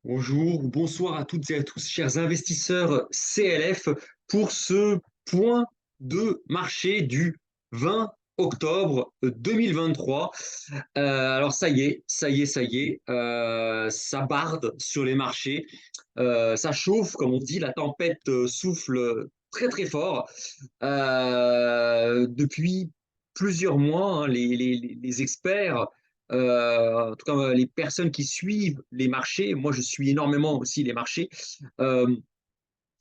Bonjour, bonsoir à toutes et à tous, chers investisseurs CLF, pour ce point de marché du 20 octobre 2023. Alors ça barde sur les marchés, ça chauffe, comme on dit, la tempête souffle très très fort. Depuis plusieurs mois, hein, les experts, en tout cas les personnes qui suivent les marchés, moi je suis énormément aussi les marchés, euh,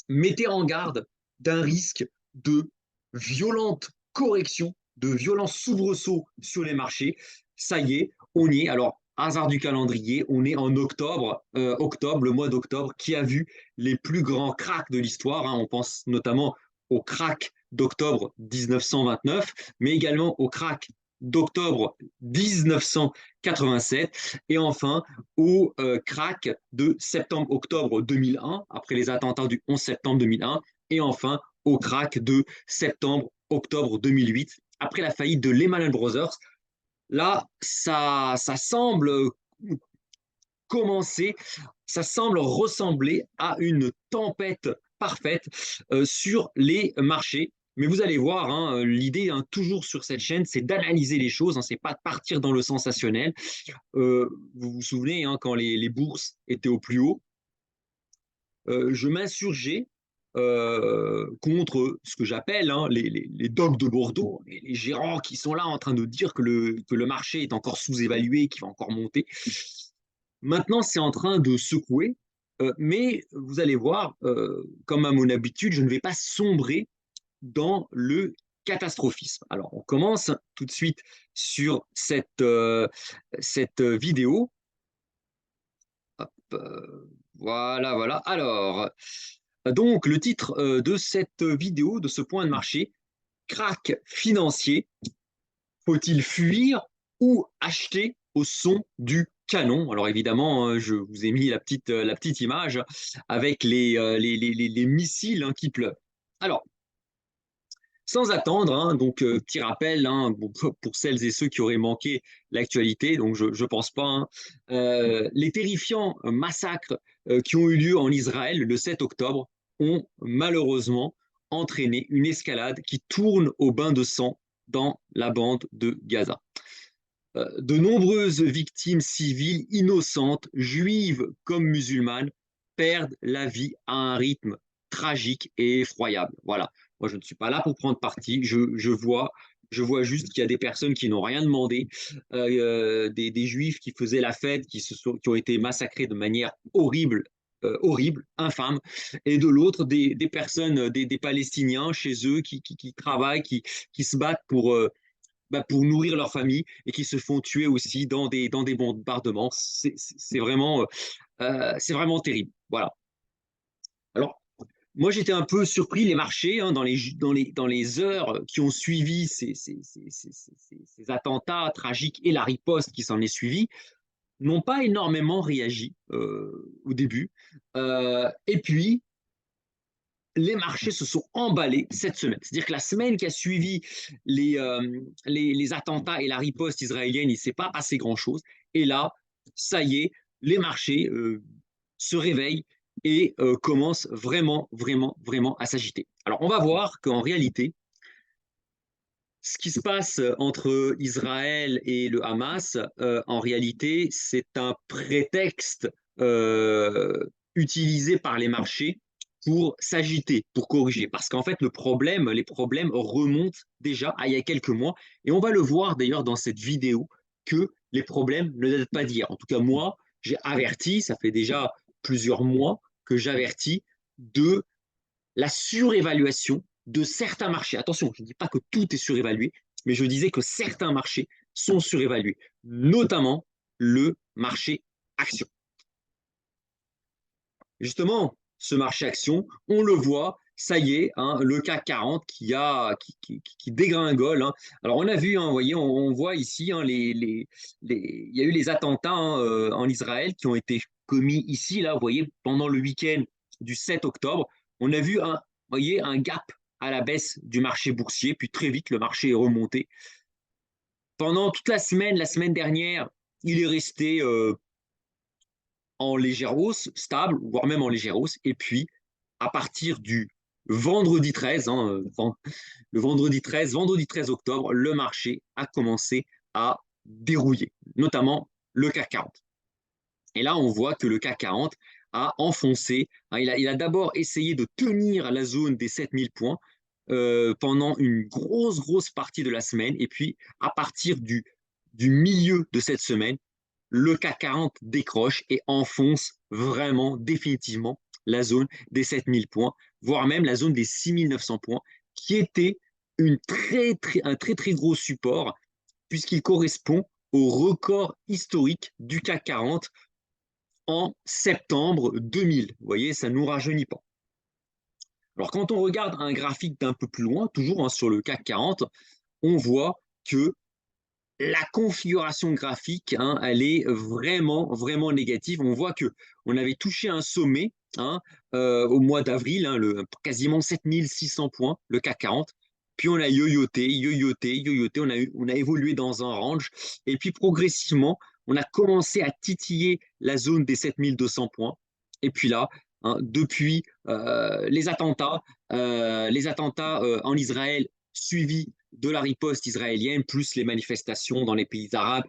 mettaient en garde d'un risque de violente correction, de violents soubresauts sur les marchés. Ça y est, on y est. Alors, hasard du calendrier, on est en octobre, le mois d'octobre, qui a vu les plus grands cracks de l'histoire, hein. On pense notamment au crack d'octobre 1929, mais également au crack d'octobre 1987 et enfin au crack de septembre-octobre 2001, après les attentats du 11 septembre 2001, et enfin au crack de septembre-octobre 2008, après la faillite de Lehman Brothers. Là, ça semble commencer, ça semble ressembler à une tempête parfaite sur les marchés. Mais vous allez voir, hein, l'idée, hein, toujours sur cette chaîne, c'est d'analyser les choses, hein, c'est pas de partir dans le sensationnel. Vous vous souvenez, hein, quand les bourses étaient au plus haut, je m'insurgeais contre ce que j'appelle, hein, les dogs de Bordeaux, les gérants qui sont là en train de dire que le marché est encore sous-évalué, qu'il va encore monter. Maintenant, c'est en train de secouer, mais vous allez voir, comme à mon habitude, je ne vais pas sombrer dans le catastrophisme. Alors, on commence tout de suite sur cette vidéo. Hop, voilà, voilà. Alors, donc, le titre de cette vidéo, de ce point de marché, crack financier, faut-il fuir ou acheter au son du canon? Alors évidemment, hein, je vous ai mis la petite image avec les missiles, hein, qui pleuvent. Alors, sans attendre, hein, donc petit rappel, hein, pour celles et ceux qui auraient manqué l'actualité, donc je ne pense pas, hein, les terrifiants massacres qui ont eu lieu en Israël le 7 octobre ont malheureusement entraîné une escalade qui tourne au bain de sang dans la bande de Gaza. De nombreuses victimes civiles innocentes, juives comme musulmanes, perdent la vie à un rythme tragique et effroyable. Voilà. Moi, je ne suis pas là pour prendre parti. Je vois juste qu'il y a des personnes qui n'ont rien demandé, des juifs qui faisaient la fête, qui ont été massacrés de manière horrible, horrible, infâme, et de l'autre, des personnes, des Palestiniens chez eux qui travaillent, qui se battent pour nourrir leur famille et qui se font tuer aussi dans des bombardements. C'est vraiment terrible. Voilà. Alors, moi, j'étais un peu surpris, les marchés, hein, dans les heures qui ont suivi ces attentats tragiques et la riposte qui s'en est suivie, n'ont pas énormément réagi au début. Et puis, les marchés se sont emballés cette semaine. C'est-à-dire que la semaine qui a suivi les attentats et la riposte israélienne, il ne s'est pas passé grand-chose. Et là, ça y est, les marchés se réveillent et commencent vraiment, vraiment, vraiment à s'agiter. Alors, on va voir qu'en réalité, ce qui se passe entre Israël et le Hamas, en réalité, c'est un prétexte euh, utilisé par les marchés pour s'agiter, pour corriger. Parce qu'en fait, les problèmes remontent déjà à il y a quelques mois. Et on va le voir d'ailleurs dans cette vidéo que les problèmes ne datent pas d'hier. En tout cas, moi, j'ai averti, ça fait déjà plusieurs mois que j'avertis de la surévaluation de certains marchés. Attention, je ne dis pas que tout est surévalué, mais je disais que certains marchés sont surévalués, notamment le marché action. Justement, ce marché action, on le voit, ça y est, hein, le CAC 40 qui dégringole, hein. Alors on a vu, hein, vous voyez, on voit ici, hein, il y a eu les attentats, hein, en Israël qui ont été commis ici, là, vous voyez, pendant le week-end du 7 octobre. On a vu voyez, un gap à la baisse du marché boursier, puis très vite le marché est remonté. Pendant toute la semaine dernière, il est resté en légère hausse, stable, voire même en légère hausse. Et puis, à partir du vendredi 13, le vendredi 13 octobre, le marché a commencé à dérouiller, notamment le CAC 40. Et là, on voit que le CAC 40 a enfoncé. Il a d'abord essayé de tenir la zone des 7000 points pendant une grosse partie de la semaine. Et puis, à partir du milieu de cette semaine, le CAC 40 décroche et enfonce vraiment définitivement la zone des 7000 points, voire même la zone des 6900 points, qui était un très gros support, puisqu'il correspond au record historique du CAC 40 en septembre 2000. Vous voyez, ça ne nous rajeunit pas. Alors, quand on regarde un graphique d'un peu plus loin, toujours sur le CAC 40, on voit que la configuration graphique, elle est vraiment négative. On voit que on avait touché un sommet au mois d'avril, quasiment 7600 points, le CAC 40. Puis on a yoyoté, on a évolué dans un range. Et puis progressivement, on a commencé à titiller la zone des 7200 points. Et puis là, depuis les attentats en Israël suivis de la riposte israélienne, plus les manifestations dans les pays arabes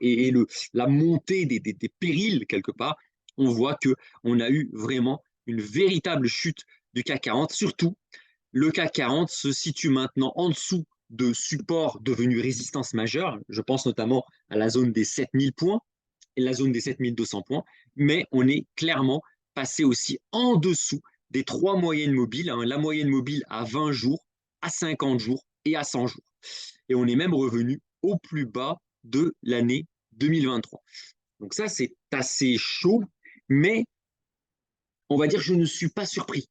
la montée des périls quelque part, on voit qu'on a eu vraiment une véritable chute du CAC 40. Surtout, le CAC 40 se situe maintenant en dessous de supports devenus résistance majeure. Je pense notamment à la zone des 7000 points et la zone des 7200 points, mais on est clairement passé aussi en dessous des trois moyennes mobiles, la moyenne mobile à 20 jours, à 50 jours et à 100 jours. Et on est même revenu au plus bas de l'année 2023. Donc ça, c'est assez chaud, mais on va dire que je ne suis pas surpris.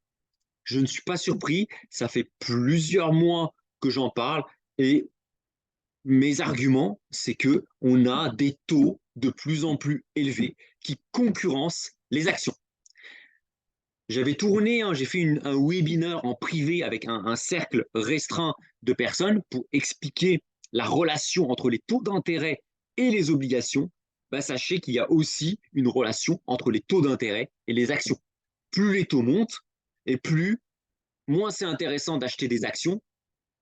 Je ne suis pas surpris, ça fait plusieurs mois que j'en parle et mes arguments, c'est que on a des taux de plus en plus élevés qui concurrencent les actions. J'avais tourné, j'ai fait un webinaire en privé avec un cercle restreint de personnes pour expliquer la relation entre les taux d'intérêt et les obligations. Ben, sachez qu'il y a aussi une relation entre les taux d'intérêt et les actions. Plus les taux montent et moins c'est intéressant d'acheter des actions,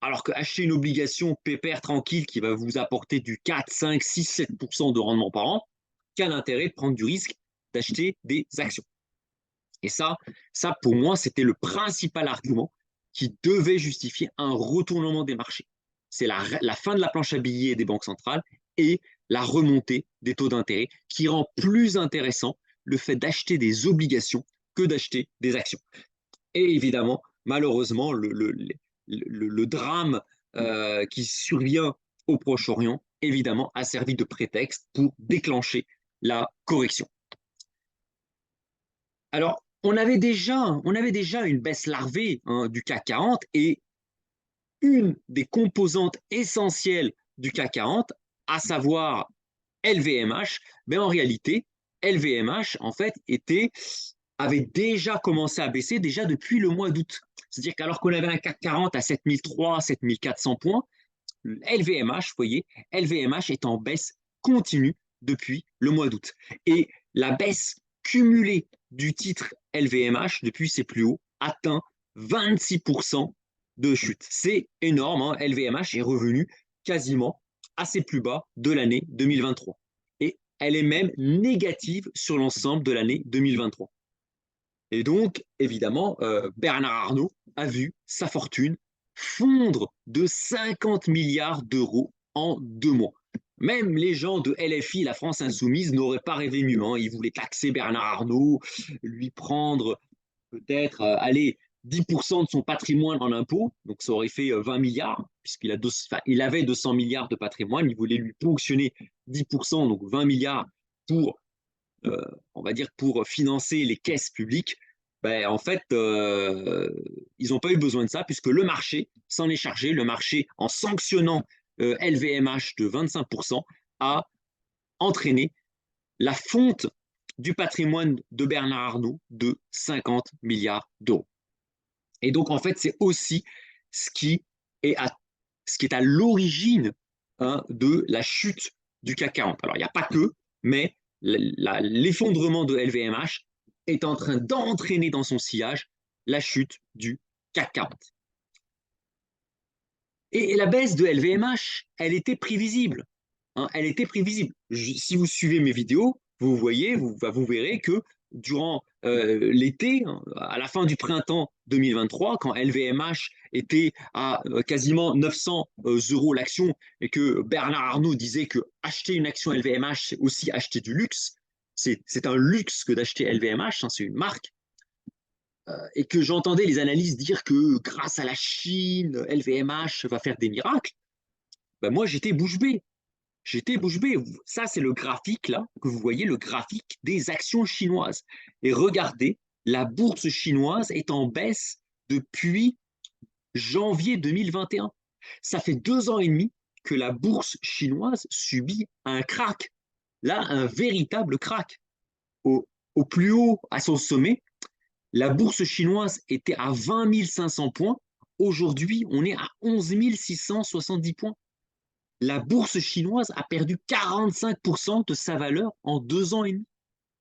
alors qu'acheter une obligation pépère tranquille qui va vous apporter du 4, 5, 6, 7% de rendement par an, quel intérêt de prendre du risque d'acheter des actions? Et ça pour moi, c'était le principal argument qui devait justifier un retournement des marchés. C'est la fin de la planche à billets des banques centrales et la remontée des taux d'intérêt qui rend plus intéressant le fait d'acheter des obligations que d'acheter des actions. Et évidemment, malheureusement, le drame qui survient au Proche-Orient, évidemment, a servi de prétexte pour déclencher la correction. Alors, on avait déjà une baisse larvée du CAC 40 et une des composantes essentielles du CAC 40, à savoir LVMH, mais en réalité, LVMH, en fait, avait déjà commencé à baisser déjà depuis le mois d'août. C'est-à-dire qu'alors qu'on avait un CAC 40 à 7300, 7400 points, LVMH, vous voyez, LVMH est en baisse continue depuis le mois d'août. Et la baisse cumulée du titre LVMH depuis ses plus hauts atteint 26% de chute. C'est énorme, LVMH est revenu quasiment à ses plus bas de l'année 2023. Et elle est même négative sur l'ensemble de l'année 2023. Et donc, évidemment, Bernard Arnault a vu sa fortune fondre de 50 milliards d'euros en 2 mois. Même les gens de LFI, la France Insoumise, n'auraient pas rêvé mieux. Ils voulaient taxer Bernard Arnault, lui prendre peut-être, 10% de son patrimoine en impôts, donc ça aurait fait 20 milliards, il avait 200 milliards de patrimoine, il voulait lui ponctionner 10%, donc 20 milliards pour on va dire, pour financer les caisses publiques, ben, en fait, ils n'ont pas eu besoin de ça puisque le marché s'en est chargé. Le marché, en sanctionnant LVMH de 25%, a entraîné la fonte du patrimoine de Bernard Arnault de 50 milliards d'euros. Et donc, en fait, c'est aussi ce qui est à l'origine de la chute du CAC 40. Alors, il n'y a pas que, mais l'effondrement de LVMH est en train d'entraîner dans son sillage la chute du CAC 40. Et la baisse de LVMH, elle était prévisible. Hein, elle était prévisible. Si vous suivez mes vidéos, vous voyez, vous verrez que durant l'été, à la fin du printemps 2023, quand LVMH était à quasiment 900 euros l'action et que Bernard Arnault disait que acheter une action LVMH, c'est aussi acheter du luxe, c'est un luxe que d'acheter LVMH, hein, c'est une marque, et que j'entendais les analystes dire que grâce à la Chine, LVMH va faire des miracles, ben moi j'étais bouche bée. J'étais bouche bée. Ça, c'est le graphique là, que vous voyez, le graphique des actions chinoises. Et regardez, la bourse chinoise est en baisse depuis janvier 2021. Ça fait 2 ans et demi que la bourse chinoise subit un crack. Là, un véritable crack. Au plus haut, à son sommet, la bourse chinoise était à 20 500 points. Aujourd'hui, on est à 11 670 points. La bourse chinoise a perdu 45% de sa valeur en 2 ans et demi.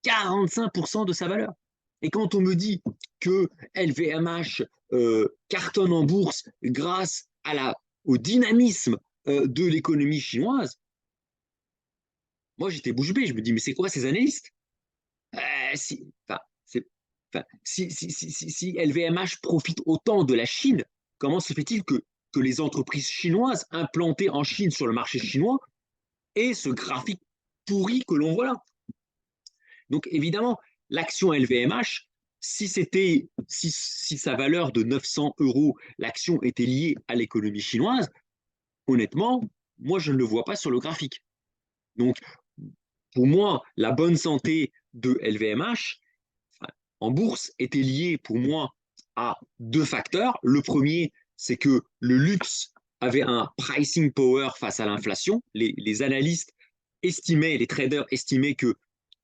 45% de sa valeur. Et quand on me dit que LVMH cartonne en bourse grâce au dynamisme de l'économie chinoise, moi j'étais bouche bée. Je me dis, mais c'est quoi ces analystes? si, enfin, si LVMH profite autant de la Chine, comment se fait-il que les entreprises chinoises implantées en Chine sur le marché chinois aient ce graphique pourri que l'on voit là? Donc évidemment, l'action LVMH, si sa valeur de 900 euros, l'action était liée à l'économie chinoise, honnêtement, moi je ne le vois pas sur le graphique. Donc pour moi, la bonne santé de LVMH en bourse était liée pour moi à 2 facteurs. Le premier, c'est que le luxe avait un pricing power face à l'inflation. Les analystes estimaient, les traders estimaient que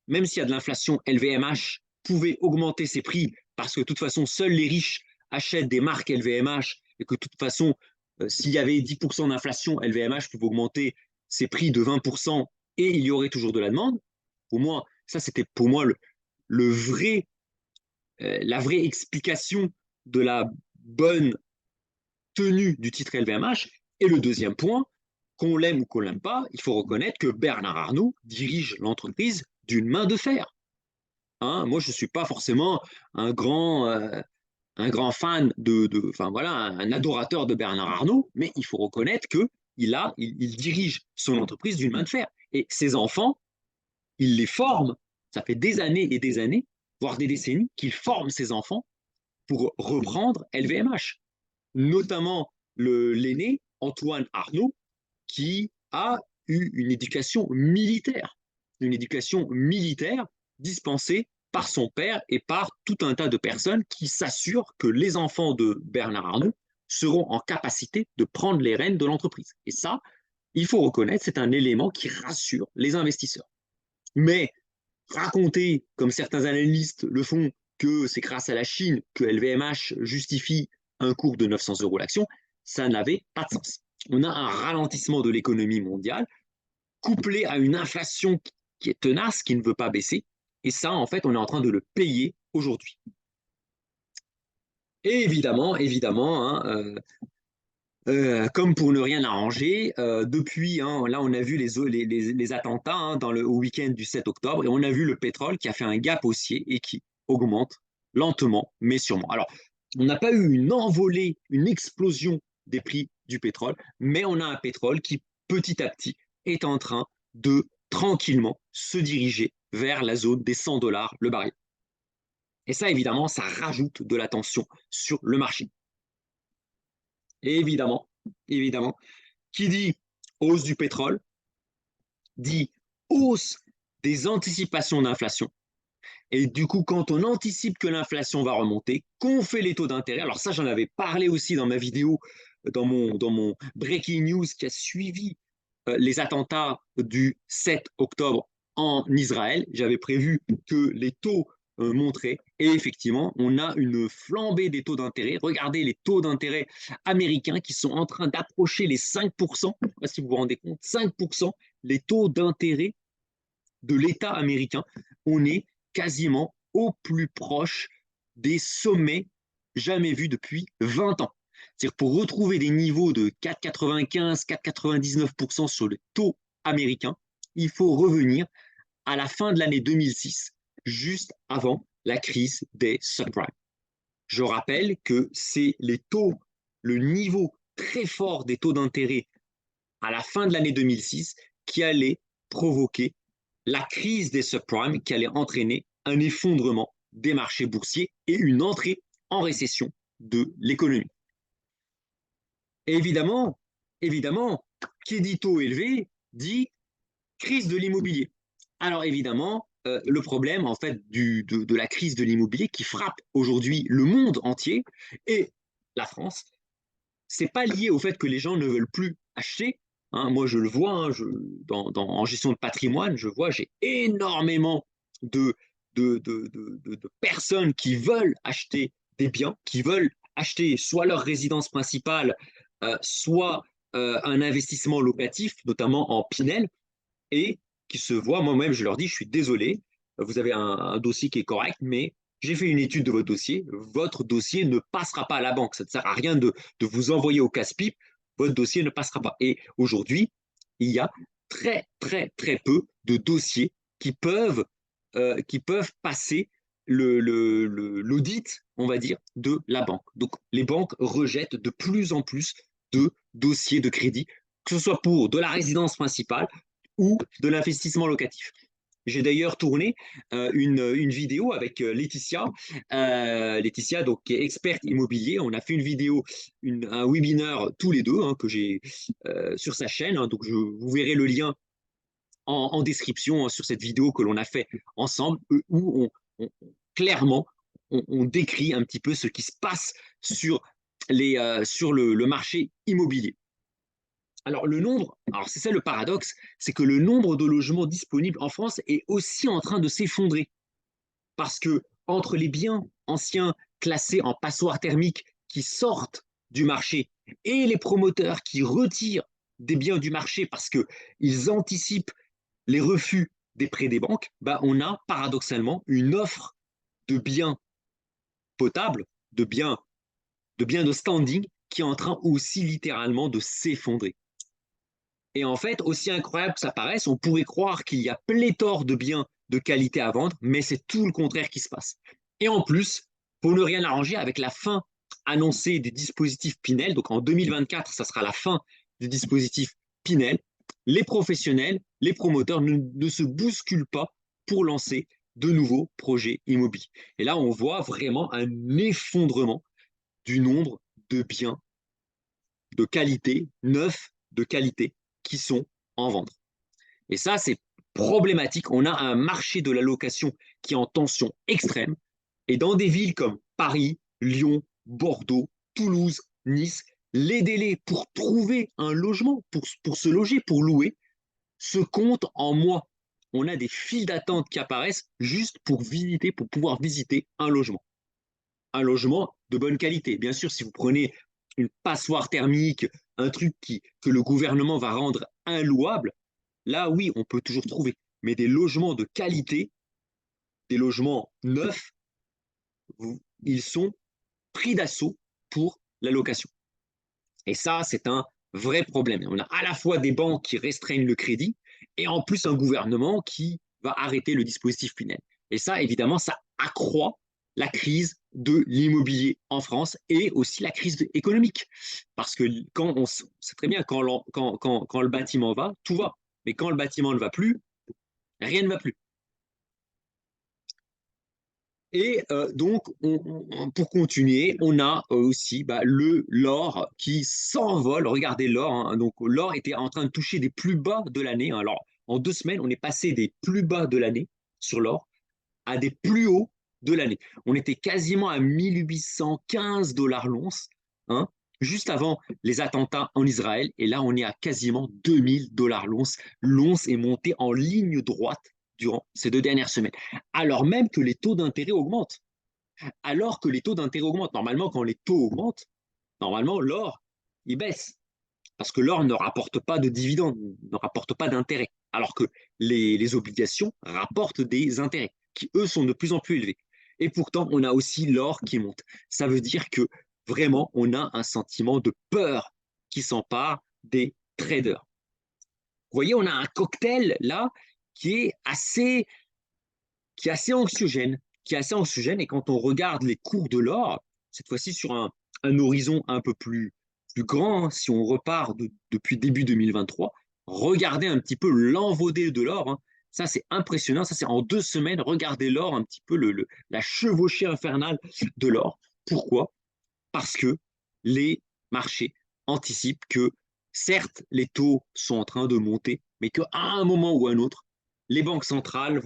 même s'il y a de l'inflation, LVMH pouvait augmenter ses prix parce que de toute façon, seuls les riches achètent des marques LVMH et que de toute façon, s'il y avait 10% d'inflation, LVMH pouvait augmenter ses prix de 20% et il y aurait toujours de la demande. Pour moi, ça c'était pour moi le vrai, la vraie explication de la bonne tenue du titre LVMH. Et le deuxième point, qu'on l'aime ou qu'on l'aime pas, il faut reconnaître que Bernard Arnault dirige l'entreprise d'une main de fer. Hein, moi, je ne suis pas forcément un grand fan enfin voilà, un adorateur de Bernard Arnault, mais il faut reconnaître que il dirige son entreprise d'une main de fer. Et ses enfants, il les forme. Ça fait des années et des années, voire des décennies, qu'il forme ses enfants pour reprendre LVMH. Notamment l'aîné, Antoine Arnault, qui a eu une éducation militaire dispensée par son père et par tout un tas de personnes qui s'assurent que les enfants de Bernard Arnault seront en capacité de prendre les rênes de l'entreprise. Et ça, il faut reconnaître, c'est un élément qui rassure les investisseurs. Mais raconter, comme certains analystes le font, que c'est grâce à la Chine que LVMH justifie un cours de 900 euros l'action, ça n'avait pas de sens. On a un ralentissement de l'économie mondiale couplé à une inflation qui est tenace, qui ne veut pas baisser. Et ça, en fait, on est en train de le payer aujourd'hui. Et évidemment, hein, comme pour ne rien arranger, depuis, hein, là, on a vu les attentats hein, au week-end du 7 octobre et on a vu le pétrole qui a fait un gap haussier et qui augmente lentement, mais sûrement. Alors, on n'a pas eu une envolée, une explosion des prix du pétrole, mais on a un pétrole qui, petit à petit, est en train de tranquillement se diriger vers la zone des 100 dollars le baril. Et ça, évidemment, ça rajoute de la tension sur le marché. Et évidemment, qui dit hausse du pétrole, dit hausse des anticipations d'inflation. Et du coup, quand on anticipe que l'inflation va remonter, qu'on fait les taux d'intérêt, alors ça, j'en avais parlé aussi dans ma vidéo, dans mon breaking news qui a suivi les attentats du 7 octobre en Israël. J'avais prévu que les taux montrer. Et effectivement, on a une flambée des taux d'intérêt. Regardez les taux d'intérêt américains qui sont en train d'approcher les 5%. Je ne sais pas si vous vous rendez compte, 5%, les taux d'intérêt de l'État américain, on est quasiment au plus proche des sommets jamais vus depuis 20 ans. C'est-à-dire pour retrouver des niveaux de 4,95, 4,99% sur le taux américain, il faut revenir à la fin de l'année 2006, juste avant la crise des subprimes. Je rappelle que c'est les taux, le niveau très fort des taux d'intérêt à la fin de l'année 2006 qui allait provoquer la crise des subprimes, qui allait entraîner un effondrement des marchés boursiers et une entrée en récession de l'économie. Et évidemment, qui dit taux élevé dit crise de l'immobilier. Alors évidemment, le problème en fait de la crise de l'immobilier qui frappe aujourd'hui le monde entier et la France, c'est pas lié au fait que les gens ne veulent plus acheter. Hein, moi, je le vois en gestion de patrimoine, je vois, j'ai énormément de, de personnes qui veulent acheter des biens, qui veulent acheter soit leur résidence principale, soit un investissement locatif, notamment en Pinel, et qui se voient, moi-même, je leur dis, je suis désolé, vous avez un dossier qui est correct, mais j'ai fait une étude de votre dossier ne passera pas à la banque. Ça ne sert à rien de vous envoyer au casse-pipe, votre dossier ne passera pas. Et aujourd'hui, il y a très peu de dossiers qui peuvent passer l'audit, on va dire, de la banque. Donc, les banques rejettent de plus en plus de dossiers de crédit, que ce soit pour de la résidence principale ou de l'investissement locatif. J'ai d'ailleurs tourné une vidéo avec Laetitia, donc, qui est experte immobilier. On a fait une vidéo, un webinaire tous les deux, hein, que j'ai sur sa chaîne. Hein, donc, vous verrez le lien en description, hein, sur cette vidéo que l'on a fait ensemble, où clairement, on décrit un petit peu ce qui se passe sur le marché immobilier. Alors, c'est ça le paradoxe, c'est que le nombre de logements disponibles en France est aussi en train de s'effondrer. Parce que entre les biens anciens classés en passoire thermique qui sortent du marché et les promoteurs qui retirent des biens du marché parce qu'ils anticipent les refus des prêts des banques, bah on a paradoxalement une offre de biens potables, de biens de standing qui est en train aussi littéralement de s'effondrer. Et en fait, aussi incroyable que ça paraisse, on pourrait croire qu'il y a pléthore de biens de qualité à vendre, mais c'est tout le contraire qui se passe. Et en plus, pour ne rien arranger, avec la fin annoncée des dispositifs Pinel, donc en 2024, ça sera la fin des dispositifs Pinel, les professionnels, les promoteurs ne se bousculent pas pour lancer de nouveaux projets immobiliers. Et là, on voit vraiment un effondrement du nombre de biens de qualité, neufs de qualité, qui sont en vente. Et ça, c'est problématique. On a un marché de la location qui est en tension extrême. Et dans des villes comme Paris, Lyon, Bordeaux, Toulouse, Nice, les délais pour trouver un logement, pour se loger, pour louer, se comptent en mois. On a des files d'attente qui apparaissent juste pour pouvoir visiter un logement. Un logement de bonne qualité. Bien sûr, si vous prenez une passoire thermique, un truc que le gouvernement va rendre inlouable, là, oui, on peut toujours trouver. Mais des logements de qualité, des logements neufs, ils sont pris d'assaut pour la location. Et ça, c'est un vrai problème. On a à la fois des banques qui restreignent le crédit et en plus un gouvernement qui va arrêter le dispositif Pinel. Et ça, évidemment, ça accroît la crise de l'immobilier en France et aussi la crise économique. Parce que c'est très bien, quand le bâtiment va, tout va. Mais quand le bâtiment ne va plus, rien ne va plus. Et donc, pour continuer, on a aussi l'or qui s'envole. Regardez l'or. Hein. Donc, l'or était en train de toucher des plus bas de l'année. Hein. Alors, en 2 semaines, on est passé des plus bas de l'année sur l'or à des plus hauts de l'année. On était quasiment à 1815 $ l'once, hein, juste avant les attentats en Israël. Et là, on est à quasiment 2000 $ l'once. L'once est montée en ligne droite durant ces 2 dernières semaines. Alors même que les taux d'intérêt augmentent. Alors que les taux d'intérêt augmentent. Normalement, quand les taux augmentent, normalement, l'or, il baisse. Parce que l'or ne rapporte pas de dividendes, ne rapporte pas d'intérêt. alors que les obligations rapportent des intérêts qui, eux, sont de plus en plus élevés. Et pourtant, on a aussi l'or qui monte. Ça veut dire que vraiment, on a un sentiment de peur qui s'empare des traders. Vous voyez, on a un cocktail là qui est assez, qui est assez anxiogène, qui est assez anxiogène. Et quand on regarde les cours de l'or, cette fois-ci sur un horizon un peu plus grand, hein, si on repart depuis début 2023, regardez un petit peu l'envolée de l'or. Hein. Ça, c'est impressionnant. Ça, c'est en 2 semaines. Regardez l'or, un petit peu la chevauchée infernale de l'or. Pourquoi? Parce que les marchés anticipent que, certes, les taux sont en train de monter, mais qu'à un moment ou à un autre, les banques centrales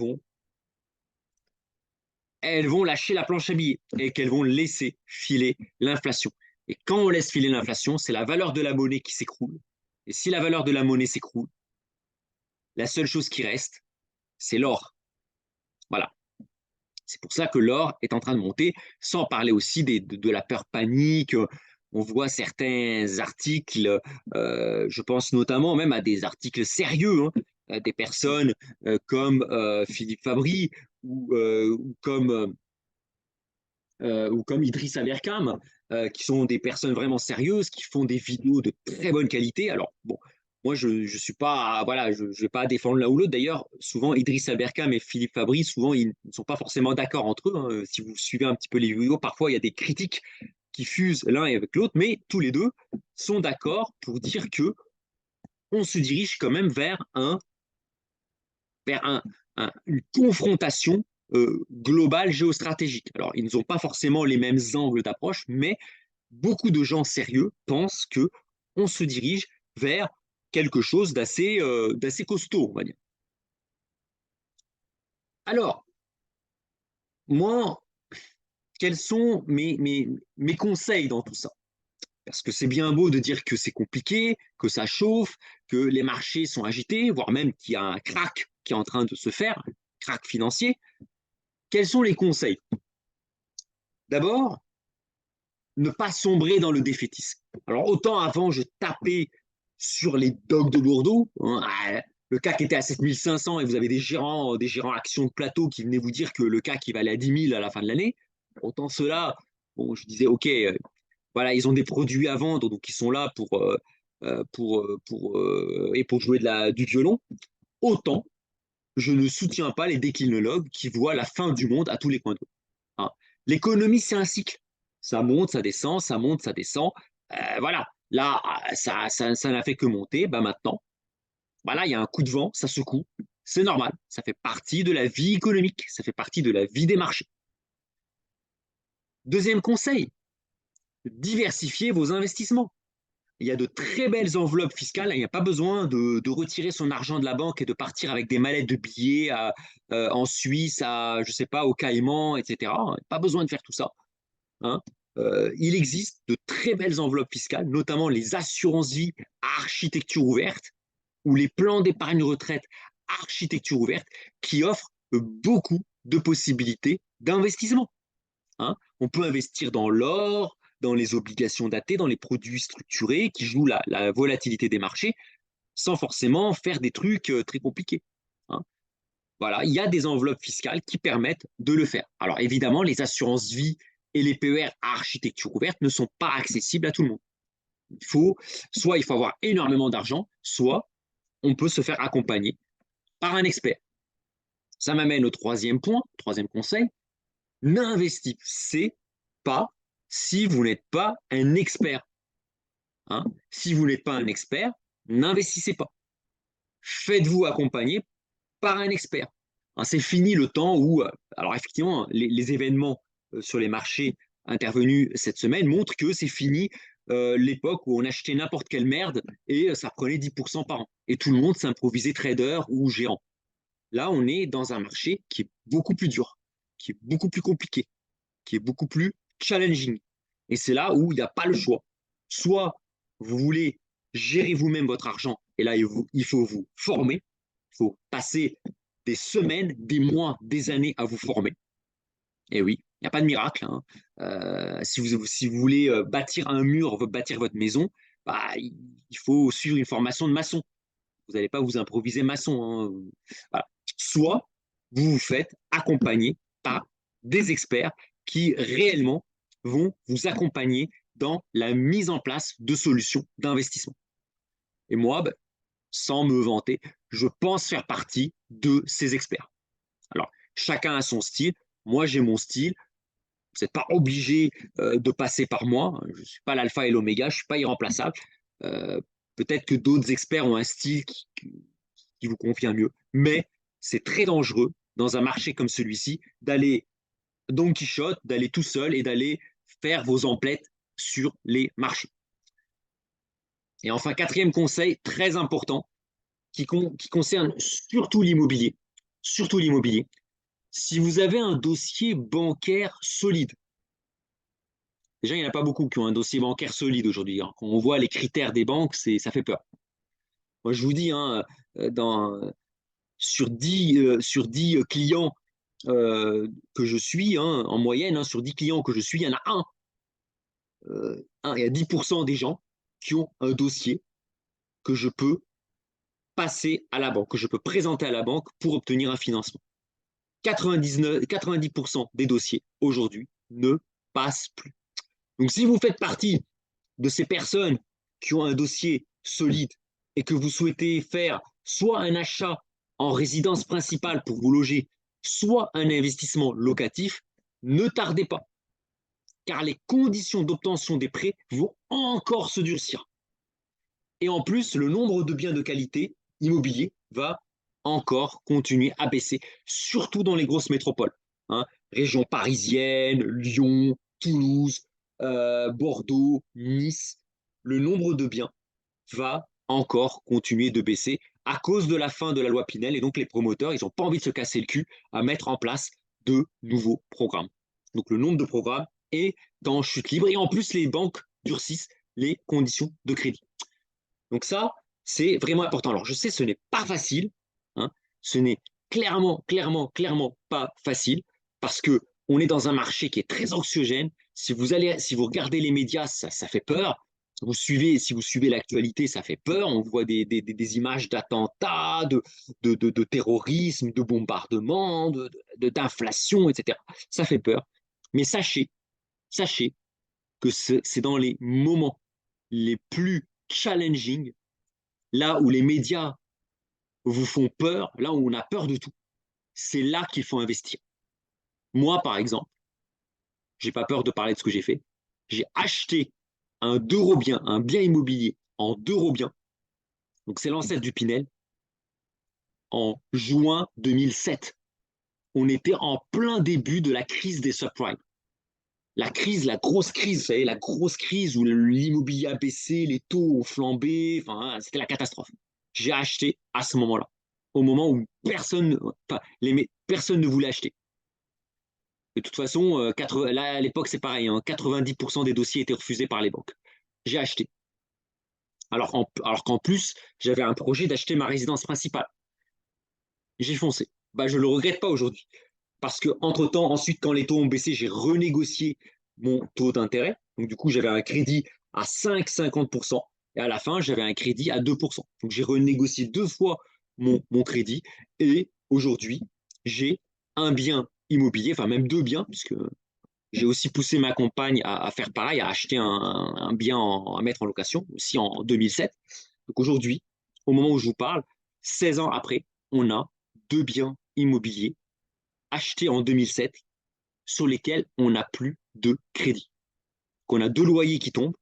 elles vont lâcher la planche à billets et qu'elles vont laisser filer l'inflation. Et quand on laisse filer l'inflation, c'est la valeur de la monnaie qui s'écroule. Et si la valeur de la monnaie s'écroule, la seule chose qui reste, c'est l'or. Voilà. C'est pour ça que l'or est en train de monter, sans parler aussi de la peur panique. On voit certains articles, je pense notamment même à des articles sérieux, hein, des personnes comme Philippe Fabry ou comme Idriss Aberkam, qui sont des personnes vraiment sérieuses, qui font des vidéos de très bonne qualité. Alors, bon, moi, je suis pas, voilà, je vais pas défendre l'un ou l'autre. D'ailleurs, souvent, Idriss Aberkam et Philippe Fabry, souvent, ils ne sont pas forcément d'accord entre eux. Hein. Si vous suivez un petit peu les vidéos, parfois, il y a des critiques qui fusent l'un avec l'autre, mais tous les deux sont d'accord pour dire que on se dirige quand même vers une confrontation globale géostratégique. Alors, ils n'ont pas forcément les mêmes angles d'approche, mais beaucoup de gens sérieux pensent que on se dirige vers quelque chose d'assez costaud, on va dire. Alors, moi, quels sont mes conseils dans tout ça? Parce que c'est bien beau de dire que c'est compliqué, que ça chauffe, que les marchés sont agités, voire même qu'il y a un crack qui est en train de se faire, un crack financier. Quels sont les conseils? D'abord, ne pas sombrer dans le défaitisme. Alors, autant avant, je tapais sur les dogs de Bordeaux, hein, le CAC était à 7500 et vous avez des gérants actions de plateau qui venaient vous dire que le CAC il va aller à 10 000 à la fin de l'année. Autant ceux-là, bon, je disais, OK, voilà, ils ont des produits à vendre, donc ils sont là pour jouer du violon. Autant, je ne soutiens pas les déclinologues qui voient la fin du monde à tous les coins de rue. Hein. L'économie, c'est un cycle. Ça monte, ça descend, ça monte, ça descend. Voilà. Là, ça n'a fait que monter. Bah maintenant, voilà, il y a un coup de vent, ça secoue. C'est normal. Ça fait partie de la vie économique. Ça fait partie de la vie des marchés. Deuxième conseil, diversifiez vos investissements. Il y a de très belles enveloppes fiscales. Il n'y a pas besoin de retirer son argent de la banque et de partir avec des mallettes de billets en Suisse, je ne sais pas, au Caïman, etc. Pas besoin de faire tout ça. Hein. Il existe de très belles enveloppes fiscales, notamment les assurances-vie architecture ouverte ou les plans d'épargne retraite architecture ouverte qui offrent beaucoup de possibilités d'investissement. Hein. On peut investir dans l'or, dans les obligations datées, dans les produits structurés qui jouent la volatilité des marchés sans forcément faire des trucs très compliqués. Hein. Voilà, il y a des enveloppes fiscales qui permettent de le faire. Alors évidemment, les assurances vie et les PER à architecture ouverte ne sont pas accessibles à tout le monde. Soit il faut avoir énormément d'argent, soit on peut se faire accompagner par un expert. Ça m'amène au troisième point, troisième conseil, n'investissez pas si vous n'êtes pas un expert. Hein. Si vous n'êtes pas un expert, n'investissez pas. Faites-vous accompagner par un expert. Hein, c'est fini le temps où, alors effectivement, les événements sur les marchés intervenus cette semaine montrent que c'est fini l'époque où on achetait n'importe quelle merde et ça prenait 10% par an. Et tout le monde s'improvisait trader ou gérant. Là, on est dans un marché qui est beaucoup plus dur, qui est beaucoup plus compliqué, qui est beaucoup plus challenging. Et c'est là où il n'y a pas le choix. Soit vous voulez gérer vous-même votre argent, et là, il faut vous former, il faut passer des semaines, des mois, des années à vous former. Et oui, il n'y a pas de miracle. Hein. Si vous voulez bâtir un mur, bâtir votre maison, bah, il faut suivre une formation de maçon. Vous n'allez pas vous improviser maçon, hein. Voilà. Soit vous vous faites accompagner par des experts qui réellement vont vous accompagner dans la mise en place de solutions d'investissement. Et moi, ben, sans me vanter, je pense faire partie de ces experts. Alors, chacun a son style. Moi, j'ai mon style. Vous n'êtes pas obligé de passer par moi. Je ne suis pas l'alpha et l'oméga, je ne suis pas irremplaçable. Euh, Peut-être que d'autres experts ont un style qui vous convient mieux. Mais c'est très dangereux dans un marché comme celui-ci d'aller Don Quichotte, d'aller tout seul et d'aller faire vos emplettes sur les marchés. Et enfin, quatrième conseil très important qui concerne surtout l'immobilier. Surtout l'immobilier. Si vous avez un dossier bancaire solide, déjà, il n'y en a pas beaucoup qui ont un dossier bancaire solide aujourd'hui. Quand on voit les critères des banques, ça fait peur. Moi, je vous dis, hein, sur 10 clients que je suis, hein, en moyenne, hein, sur 10 clients que je suis, il y en a il y a 10% des gens qui ont un dossier que je peux passer à la banque, que je peux présenter à la banque pour obtenir un financement. 90% des dossiers aujourd'hui ne passent plus. Donc, si vous faites partie de ces personnes qui ont un dossier solide et que vous souhaitez faire soit un achat en résidence principale pour vous loger, soit un investissement locatif, ne tardez pas, car les conditions d'obtention des prêts vont encore se durcir. Et en plus, le nombre de biens de qualité immobilier va encore continuer à baisser, surtout dans les grosses métropoles, hein, région parisienne, Lyon, Toulouse, Bordeaux, Nice. Le nombre de biens va encore continuer de baisser à cause de la fin de la loi Pinel. Et donc, les promoteurs, ils n'ont pas envie de se casser le cul à mettre en place de nouveaux programmes. Donc, le nombre de programmes est en chute libre. Et en plus, les banques durcissent les conditions de crédit. Donc ça, c'est vraiment important. Alors, je sais, ce n'est pas facile, hein, ce n'est clairement pas facile, parce que on est dans un marché qui est très anxiogène. Si vous regardez les médias, ça fait peur. Si vous suivez l'actualité, ça fait peur. On voit des images d'attentats, de terrorisme, de bombardements, d'inflation, etc. Ça fait peur. Mais sachez que c'est dans les moments les plus challenging, là où les médias vous font peur, là où on a peur de tout, c'est là qu'il faut investir. Moi, par exemple, j'ai pas peur de parler de ce que j'ai fait. J'ai acheté un bien, un bien immobilier en bien. Donc c'est l'ancêtre du Pinel, en juin 2007. On était en plein début de la crise des subprimes. La grosse crise, vous savez, la grosse crise où l'immobilier a baissé, les taux ont flambé, enfin, c'était la catastrophe. J'ai acheté à ce moment-là, au moment où personne ne voulait acheter. De toute façon, là, à l'époque, c'est pareil, hein, 90% des dossiers étaient refusés par les banques. J'ai acheté. Alors qu'en plus, j'avais un projet d'acheter ma résidence principale. J'ai foncé. Bah, je ne le regrette pas aujourd'hui. Parce que, entre-temps, ensuite, quand les taux ont baissé, j'ai renégocié mon taux d'intérêt. Donc, du coup, j'avais un crédit à 5,50%. Et à la fin, j'avais un crédit à 2%. Donc, j'ai renégocié 2 fois mon crédit. Et aujourd'hui, j'ai un bien immobilier, enfin même 2 biens, puisque j'ai aussi poussé ma compagne à faire pareil, à acheter un bien à mettre en location, aussi en 2007. Donc aujourd'hui, au moment où je vous parle, 16 ans après, on a 2 biens immobiliers achetés en 2007 sur lesquels on n'a plus de crédit. On a 2 loyers qui tombent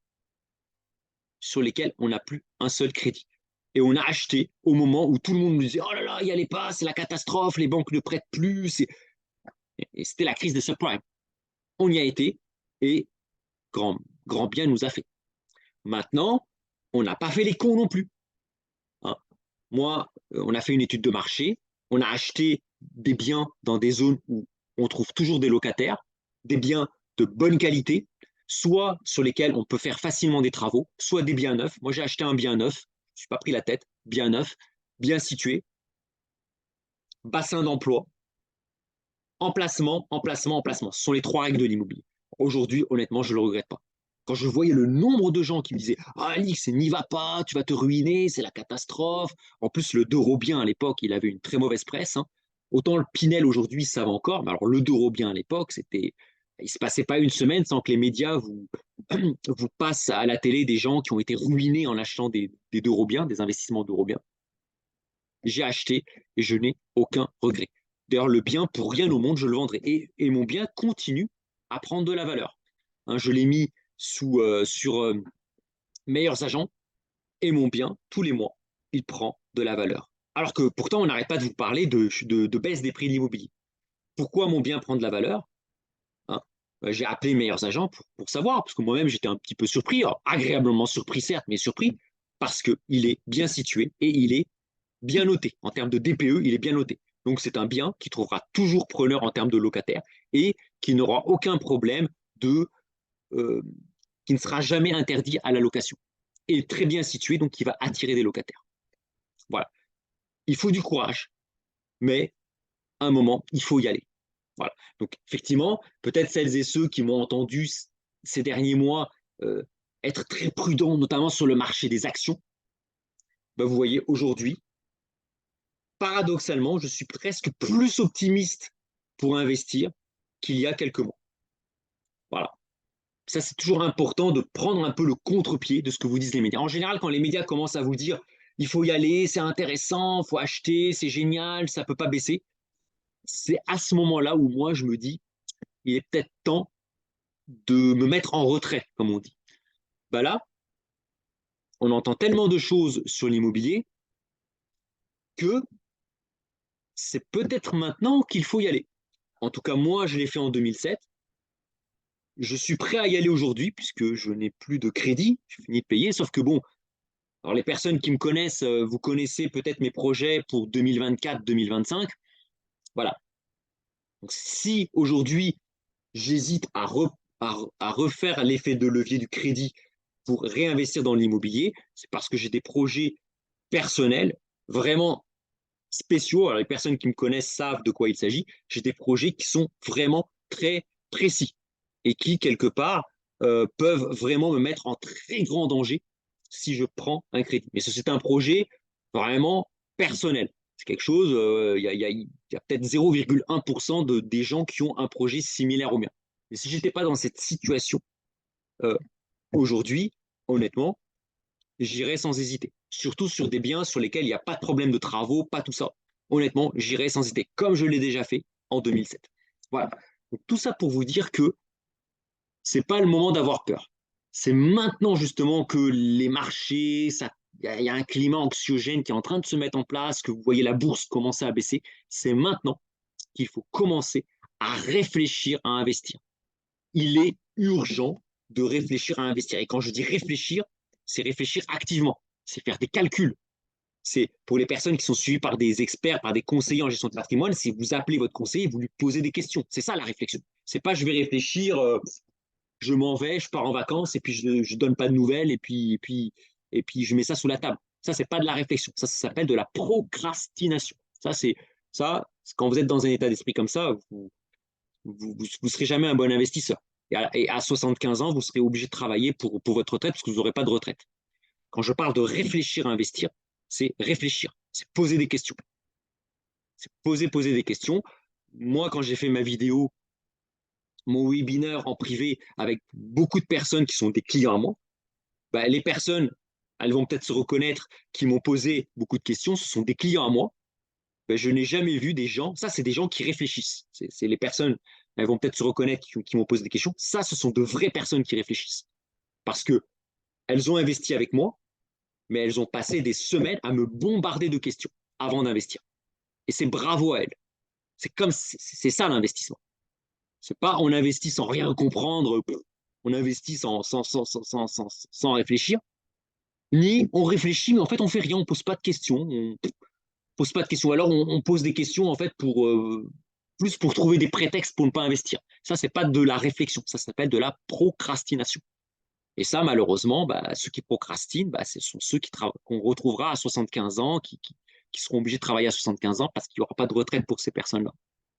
sur lesquels on n'a plus un seul crédit. Et on a acheté au moment où tout le monde nous disait oh là là, n'y allez pas, c'est la catastrophe, les banques ne prêtent plus. Et c'était la crise des subprimes. On y a été et grand bien nous a fait. Maintenant, on n'a pas fait les cons non plus, hein. Moi, on a fait une étude de marché, on a acheté des biens dans des zones où on trouve toujours des locataires, des biens de bonne qualité, soit sur lesquels on peut faire facilement des travaux, soit des biens neufs. Moi, j'ai acheté un bien neuf, je ne suis pas pris la tête, bien neuf, bien situé, bassin d'emploi, emplacement. Ce sont les 3 règles de l'immobilier. Aujourd'hui, honnêtement, je ne le regrette pas. quand je voyais le nombre de gens qui me disaient « Ah, Alix, n'y va pas, tu vas te ruiner, c'est la catastrophe. » En plus, le Dorobien, à l'époque, il avait une très mauvaise presse, hein. Autant le Pinel, aujourd'hui, ça va encore, mais alors le Dorobien, à l'époque, c'était... Il ne se passait pas une semaine sans que les médias vous passent à la télé des gens qui ont été ruinés en achetant des Dorobiens, des investissements Dorobiens. J'ai acheté et je n'ai aucun regret. D'ailleurs, le bien, pour rien au monde, je le vendrai. Et mon bien continue à prendre de la valeur. Hein, je l'ai mis sur meilleurs agents et mon bien, tous les mois, il prend de la valeur. Alors que pourtant, on n'arrête pas de vous parler de baisse des prix de l'immobilier. Pourquoi mon bien prend de la valeur? Hein, j'ai appelé meilleurs agents pour savoir, parce que moi-même, j'étais un petit peu surpris, alors, agréablement surpris, certes, mais surpris, parce qu'il est bien situé et il est bien noté. En termes de DPE, il est bien noté. Donc, c'est un bien qui trouvera toujours preneur en termes de locataire et qui n'aura aucun problème euh, qui ne sera jamais interdit à la location. Et très bien situé, donc qui va attirer des locataires. Voilà. Il faut du courage, mais à un moment, il faut y aller. Voilà. Donc, effectivement, peut-être celles et ceux qui m'ont entendu ces derniers mois être très prudents, notamment sur le marché des actions, ben, vous voyez, aujourd'hui, paradoxalement, je suis presque plus optimiste pour investir qu'il y a quelques mois. Voilà. Ça, c'est toujours important de prendre un peu le contre-pied de ce que vous disent les médias. En général, quand les médias commencent à vous dire il faut y aller, c'est intéressant, il faut acheter, c'est génial, ça ne peut pas baisser, c'est à ce moment-là où moi, je me dis il est peut-être temps de me mettre en retrait, comme on dit. Ben là, on entend tellement de choses sur l'immobilier que c'est peut-être maintenant qu'il faut y aller. En tout cas, moi, je l'ai fait en 2007. Je suis prêt à y aller aujourd'hui puisque je n'ai plus de crédit, j'ai fini de payer, sauf que bon, alors les personnes qui me connaissent, vous connaissez peut-être mes projets pour 2024-2025. Voilà. Donc si aujourd'hui j'hésite à refaire l'effet de levier du crédit pour réinvestir dans l'immobilier, c'est parce que j'ai des projets personnels vraiment spéciaux. Alors les personnes qui me connaissent savent de quoi il s'agit. J'ai des projets qui sont vraiment très précis et qui, quelque part, peuvent vraiment me mettre en très grand danger si je prends un crédit. Mais c'est un projet vraiment personnel. C'est quelque chose, y a peut-être 0,1% des gens qui ont un projet similaire au mien. Et si je n'étais pas dans cette situation euh, aujourd'hui, honnêtement, j'irais sans hésiter. Surtout sur des biens sur lesquels il n'y a pas de problème de travaux, pas tout ça. Honnêtement, j'irais sans hésiter, comme je l'ai déjà fait en 2007. Voilà. Donc, tout ça pour vous dire que c'est pas le moment d'avoir peur. C'est maintenant justement que les marchés, il y a un climat anxiogène qui est en train de se mettre en place, que vous voyez la bourse commencer à baisser. C'est maintenant qu'il faut commencer à réfléchir à investir. Il est urgent de réfléchir à investir. Et quand je dis réfléchir, c'est réfléchir activement, c'est faire des calculs. C'est pour les personnes qui sont suivies par des experts, par des conseillers en gestion de patrimoine, c'est vous appelez votre conseiller et vous lui posez des questions. C'est ça la réflexion. C'est pas je vais réfléchir, je m'en vais, je pars en vacances et puis je donne pas de nouvelles et puis je mets ça sous la table. Ça, c'est pas de la réflexion. Ça s'appelle de la procrastination. Ça, quand vous êtes dans un état d'esprit comme ça, vous serez jamais un bon investisseur. Et à 75 ans, vous serez obligé de travailler pour votre retraite parce que vous n'aurez pas de retraite. Quand je parle de réfléchir à investir, c'est réfléchir, c'est poser des questions. C'est poser des questions. Moi, quand j'ai fait ma vidéo, mon webinaire en privé avec beaucoup de personnes qui sont des clients à moi, bah, les personnes, elles vont peut-être se reconnaître, qui m'ont posé beaucoup de questions, ce sont des clients à moi. Bah, je n'ai jamais vu des gens, ça c'est des gens qui réfléchissent. C'est les personnes, elles vont peut-être se reconnaître, qui m'ont posé des questions. Ça, ce sont de vraies personnes qui réfléchissent. Parce que elles ont investi avec moi, mais elles ont passé des semaines à me bombarder de questions avant d'investir. Et c'est bravo à elles. C'est ça l'investissement. C'est pas on investit sans rien comprendre, on investit sans réfléchir, ni on réfléchit, mais en fait on fait rien, on pose pas de questions, on pose pas de questions. Alors on pose des questions en fait pour plus pour trouver des prétextes pour ne pas investir. Ça, c'est pas de la réflexion, ça s'appelle de la procrastination. Et ça, malheureusement, bah, ceux qui procrastinent, bah, ce sont ceux qu'on retrouvera à 75 ans, qui seront obligés de travailler à 75 ans parce qu'il n'y aura pas de retraite pour ces personnes-là.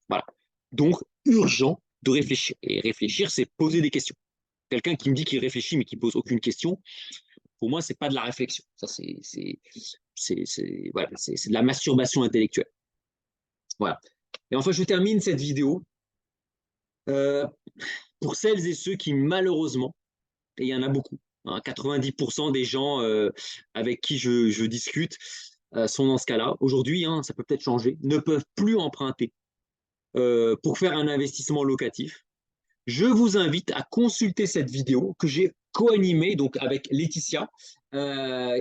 Voilà. Donc, urgent de réfléchir. Et réfléchir, c'est poser des questions. Quelqu'un qui me dit qu'il réfléchit mais qui pose aucune question, pour moi, c'est pas de la réflexion. Ça, voilà, c'est de la masturbation intellectuelle. Voilà. Et enfin, je termine cette vidéo euh, pour celles et ceux qui, malheureusement, et il y en a beaucoup, hein, 90% des gens avec qui je discute sont dans ce cas-là. Aujourd'hui, hein, ça peut peut-être changer, ne peuvent plus emprunter pour faire un investissement locatif. Je vous invite à consulter cette vidéo que j'ai co-animée donc avec Laetitia,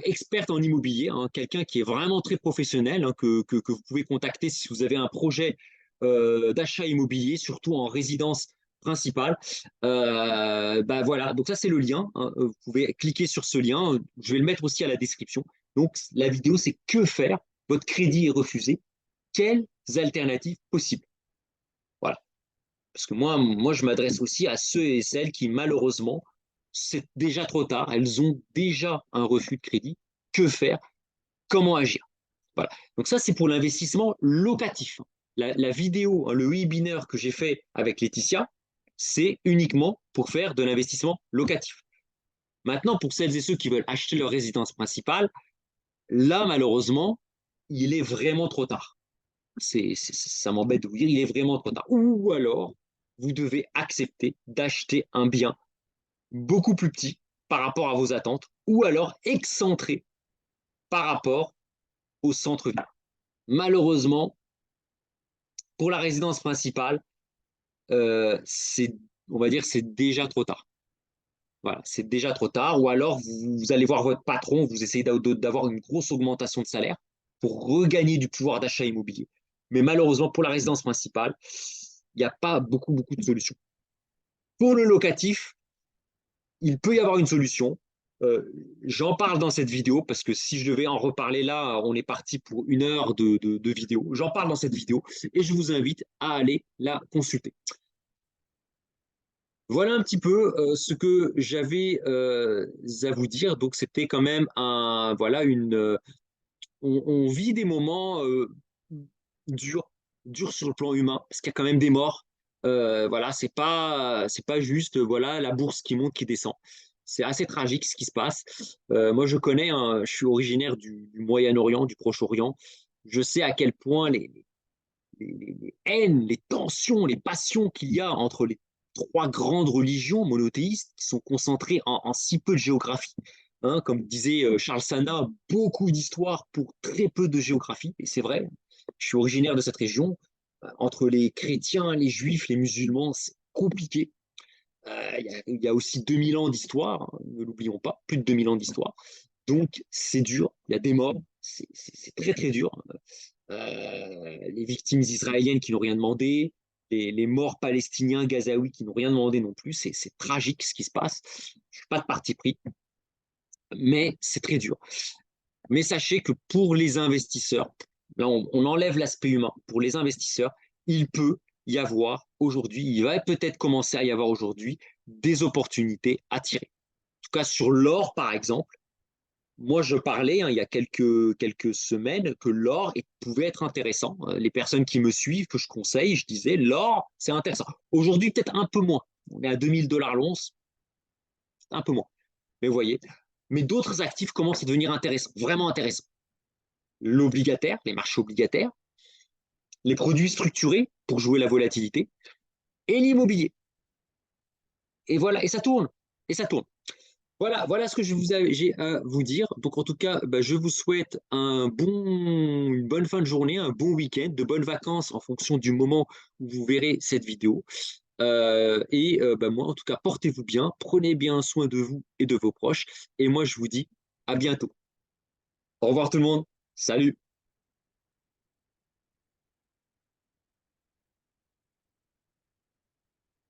experte en immobilier, hein, quelqu'un qui est vraiment très professionnel, hein, que vous pouvez contacter si vous avez un projet d'achat immobilier, surtout en résidence principale. Bah voilà, donc ça c'est le lien, hein, vous pouvez cliquer sur ce lien, je vais le mettre aussi à la description. Donc la vidéo c'est que faire, votre crédit est refusé, quelles alternatives possibles? Voilà. Parce que moi, je m'adresse aussi à ceux et celles qui, malheureusement, c'est déjà trop tard. Elles ont déjà un refus de crédit. Que faire? Comment agir? Voilà. Donc ça, c'est pour l'investissement locatif. La vidéo, hein, le webinaire que j'ai fait avec Laetitia, c'est uniquement pour faire de l'investissement locatif. Maintenant, pour celles et ceux qui veulent acheter leur résidence principale, là, malheureusement, il est vraiment trop tard. Ça m'embête de vous dire, il est vraiment trop tard. Ou alors, vous devez accepter d'acheter un bien beaucoup plus petit par rapport à vos attentes, ou alors excentré par rapport au centre-ville. Malheureusement, pour la résidence principale, on va dire, c'est déjà trop tard. Voilà, c'est déjà trop tard. Ou alors, vous allez voir votre patron, vous essayez d'avoir une grosse augmentation de salaire pour regagner du pouvoir d'achat immobilier. Mais malheureusement, pour la résidence principale, il n'y a pas beaucoup de solutions. Pour le locatif, il peut y avoir une solution. J'en parle dans cette vidéo parce que si je devais en reparler là, on est parti pour 1 heure de vidéo. J'en parle dans cette vidéo et je vous invite à aller la consulter. Voilà un petit peu ce que j'avais à vous dire. Donc c'était quand même voilà on vit des moments durs, durs sur le plan humain parce qu'il y a quand même des morts. Voilà, c'est pas juste voilà la bourse qui monte qui descend. C'est assez tragique ce qui se passe. Moi je connais, hein, je suis originaire du Moyen-Orient, du Proche-Orient. Je sais à quel point les haines, les tensions, les passions qu'il y a entre les 3 grandes religions monothéistes qui sont concentrées en si peu de géographie. Hein, comme disait Charles Sana, beaucoup d'histoire pour très peu de géographie. Et c'est vrai, je suis originaire de cette région. Entre les chrétiens, les juifs, les musulmans, c'est compliqué. Il y a aussi 2000 ans d'histoire, hein, ne l'oublions pas, plus de 2000 ans d'histoire. Donc c'est dur, il y a des morts, c'est très très dur. Les victimes israéliennes qui n'ont rien demandé, les morts palestiniens, gazaouis qui n'ont rien demandé non plus. C'est tragique ce qui se passe. Je ne suis pas de parti pris, mais c'est très dur. Mais sachez que pour les investisseurs, là on enlève l'aspect humain, pour les investisseurs, il peut y avoir aujourd'hui, il va peut-être commencer à y avoir aujourd'hui des opportunités à tirer. En tout cas, sur l'or, par exemple, moi, je parlais hein, il y a quelques semaines que l'or pouvait être intéressant. Les personnes qui me suivent, que je conseille, je disais, l'or, c'est intéressant. Aujourd'hui, peut-être un peu moins. On est à 2000 $ l'once, un peu moins. Mais vous voyez, mais d'autres actifs commencent à devenir intéressants, vraiment intéressants. L'obligataire, les marchés obligataires, les produits structurés pour jouer la volatilité, et l'immobilier. Et voilà, et ça tourne, et ça tourne. Voilà ce que j'ai à vous dire. Donc, en tout cas, bah, je vous souhaite une bonne fin de journée, un bon week-end, de bonnes vacances en fonction du moment où vous verrez cette vidéo. Bah, moi, en tout cas, portez-vous bien, prenez bien soin de vous et de vos proches. Et moi, je vous dis à bientôt. Au revoir tout le monde. Salut.